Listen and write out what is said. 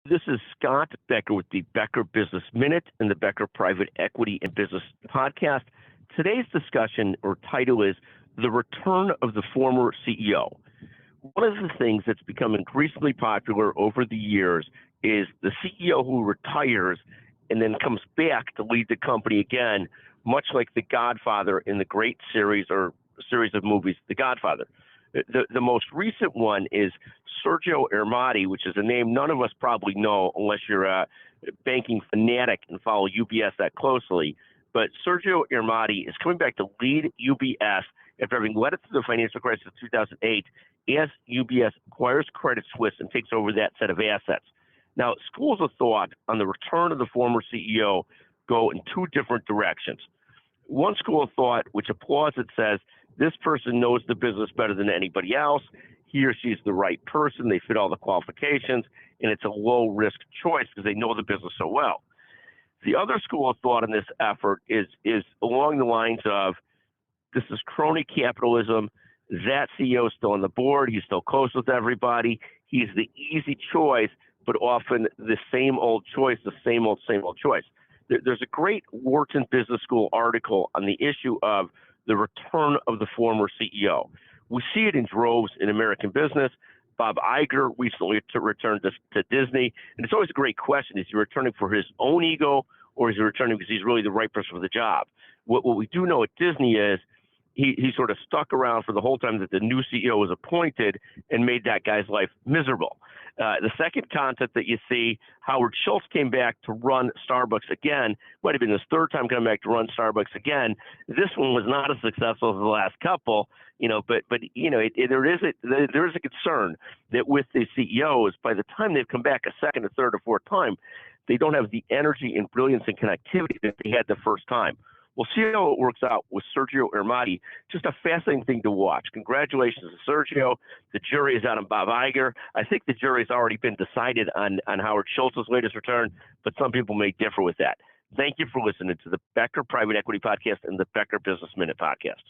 This is Scott Becker with the Becker Business Minute and the Becker Private Equity and Business Podcast. Today's discussion or title is The Return of the Former CEO. One of the things that's become increasingly popular over the years is the CEO who retires and then comes back to lead the company again, much like The Godfather in the great series or series of movies, The Godfather. The most recent one is Sergio Ermati, which is a name none of us probably know unless you're a banking fanatic and follow UBS that closely. But Sergio Ermati is coming back to lead UBS after having led it through the financial crisis of 2008 as UBS acquires Credit Suisse and takes over that set of assets. Now, schools of thought on the return of the former CEO go in two different directions. One school of thought, which applauds it, says this person knows the business better than anybody else. He or she is the right person. They fit all the qualifications, and it's a low-risk choice because they know the business so well. The other school of thought in this effort is along the lines of this is crony capitalism. That CEO is still on the board. He's still close with everybody. He's the easy choice, but often the same old choice, the same old choice. There's a great Wharton Business School article on the issue of the return of the former CEO. We see it in droves in American business. Bob Iger recently returned to Disney, and it's always a great question. Is he returning for his own ego, or is he returning because he's really the right person for the job? What we do know at Disney is he sort of stuck around for the whole time that the new CEO was appointed and made that guy's life miserable. The second concept that you see, Howard Schultz came back to run Starbucks again. Might have been his third time coming back to run Starbucks again. This one was not as successful as the last couple, but there is a concern that with the CEOs, by the time they've come back a second, a third, or fourth time, they don't have the energy and brilliance and connectivity that they had the first time. We'll see how it works out with Sergio Ermati. Just a fascinating thing to watch. Congratulations to Sergio. The jury is out on Bob Iger. I think the jury's already been decided on Howard Schultz's latest return, but some people may differ with that. Thank you for listening to the Becker Private Equity Podcast and the Becker Business Minute Podcast.